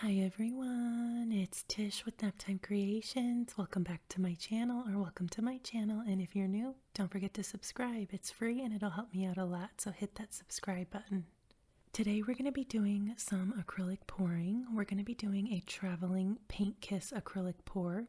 Hi everyone, it's Tish with Naptime Creations. Welcome back to my channel, or welcome to my channel. And if you're new, don't forget to subscribe. It's free and it'll help me out a lot, so hit that subscribe button. Today we're going to be doing some acrylic pouring. We're going to be doing a traveling paint kiss acrylic pour,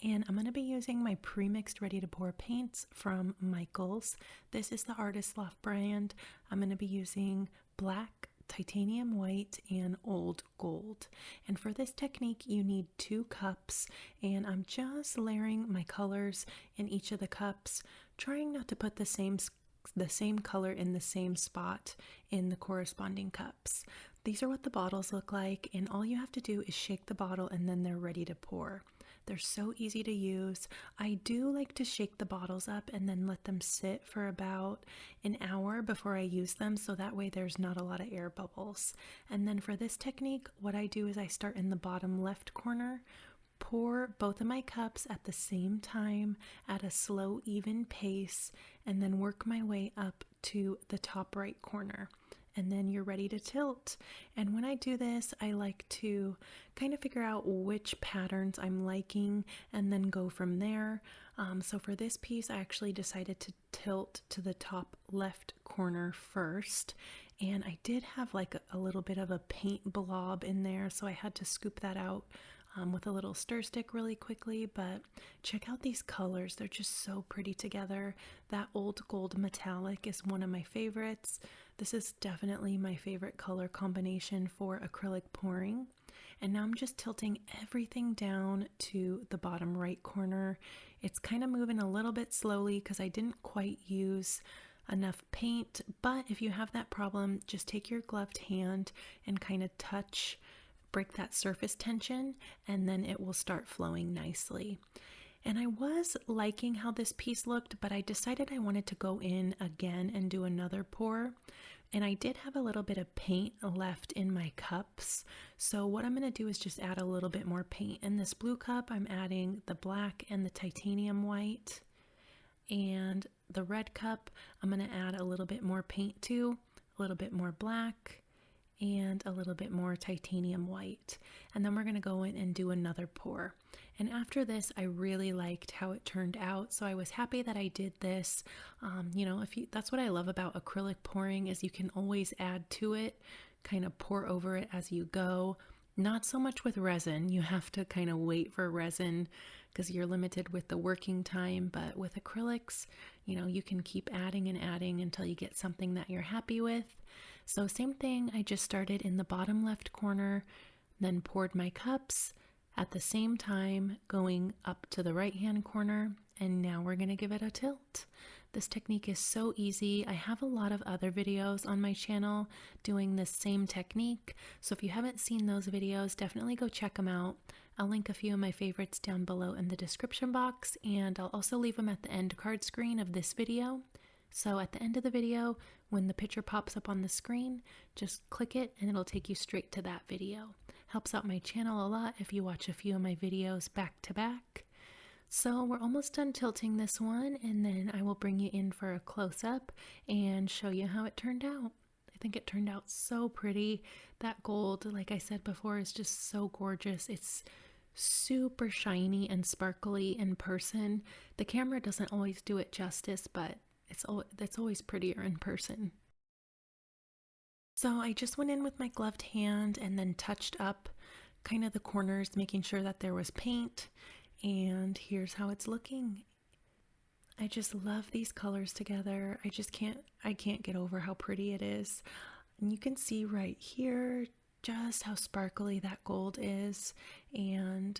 and I'm going to be using my pre-mixed ready to pour paints from Michaels. This is the Artist Loft brand. I'm going to be using black, titanium white, and old gold. And for this technique you need 2 cups, and I'm just layering my colors in each of the cups, trying not to put the same color in the same spot in the corresponding cups. These are what the bottles look like, and all you have to do is shake the bottle and then they're ready to pour. They're so easy to use. I do like to shake the bottles up and then let them sit for about an hour before I use them, so that way there's not a lot of air bubbles. And then for this technique, what I do is I start in the bottom left corner, pour both of my cups at the same time at a slow, even pace, and then work my way up to the top right corner. And then you're ready to tilt. And when I do this, I like to kind of figure out which patterns I'm liking and then go from there. So for this piece, I actually decided to tilt to the top left corner first. And I did have like a little bit of a paint blob in there, so I had to scoop that out with a little stir stick really quickly. But check out these colors, they're just so pretty together. That old gold metallic is one of my favorites. This is definitely my favorite color combination for acrylic pouring. And now I'm just tilting everything down to the bottom right corner. It's kind of moving a little bit slowly because I didn't quite use enough paint, but if you have that problem, just take your gloved hand and kind of break that surface tension, and then it will start flowing nicely. And I was liking how this piece looked, but I decided I wanted to go in again and do another pour. And I did have a little bit of paint left in my cups, so what I'm going to do is just add a little bit more paint. In this blue cup, I'm adding the black and the titanium white, and the red cup, I'm going to add a little bit more paint to, a little bit more black, and a little bit more titanium white. And then we're going to go in and do another pour. And after this, I really liked how it turned out, so I was happy that I did this. That's what I love about acrylic pouring, is you can always add to it, kind of pour over it as you go. Not so much with resin. You have to kind of wait for resin because you're limited with the working time, but with acrylics, you can keep adding and adding until you get something that you're happy with. So same thing, I just started in the bottom left corner, then poured my cups at the same time, going up to the right hand corner, and now we're going to give it a tilt. This technique is so easy. I have a lot of other videos on my channel doing this same technique, so if you haven't seen those videos, definitely go check them out. I'll link a few of my favorites down below in the description box, and I'll also leave them at the end card screen of this video. So at the end of the video, when the picture pops up on the screen, just click it and it'll take you straight to that video. Helps out my channel a lot if you watch a few of my videos back to back. So we're almost done tilting this one, and then I will bring you in for a close-up and show you how it turned out. I think it turned out so pretty. That gold, like I said before, is just so gorgeous. It's super shiny and sparkly in person. The camera doesn't always do it justice, but that's always prettier in person. So I just went in with my gloved hand and then touched up kind of the corners, making sure that there was paint. And here's how it's looking. I just love these colors together. I can't get over how pretty it is. And you can see right here just how sparkly that gold is. And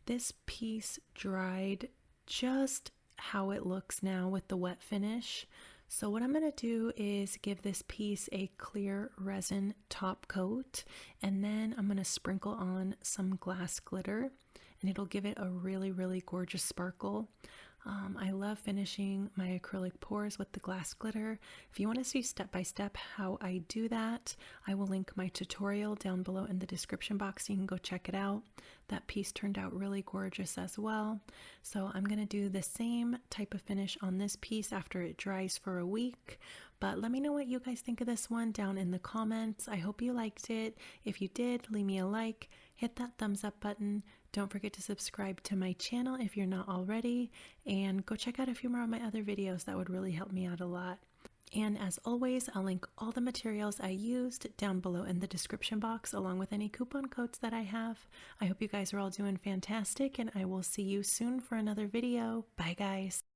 this piece dried just how it looks now with the wet finish. So what I'm going to do is give this piece a clear resin top coat, and then I'm going to sprinkle on some glass glitter, and it'll give it a really, really gorgeous sparkle. I love finishing my acrylic pours with the glass glitter. If you want to see step by step how I do that, I will link my tutorial down below in the description box. You can go check it out. That piece turned out really gorgeous as well. So I'm going to do the same type of finish on this piece after it dries for a week. But let me know what you guys think of this one down in the comments. I hope you liked it. If you did, leave me a like, hit that thumbs up button. Don't forget to subscribe to my channel if you're not already, and go check out a few more of my other videos. That would really help me out a lot. And as always, I'll link all the materials I used down below in the description box, along with any coupon codes that I have. I hope you guys are all doing fantastic, and I will see you soon for another video. Bye, guys.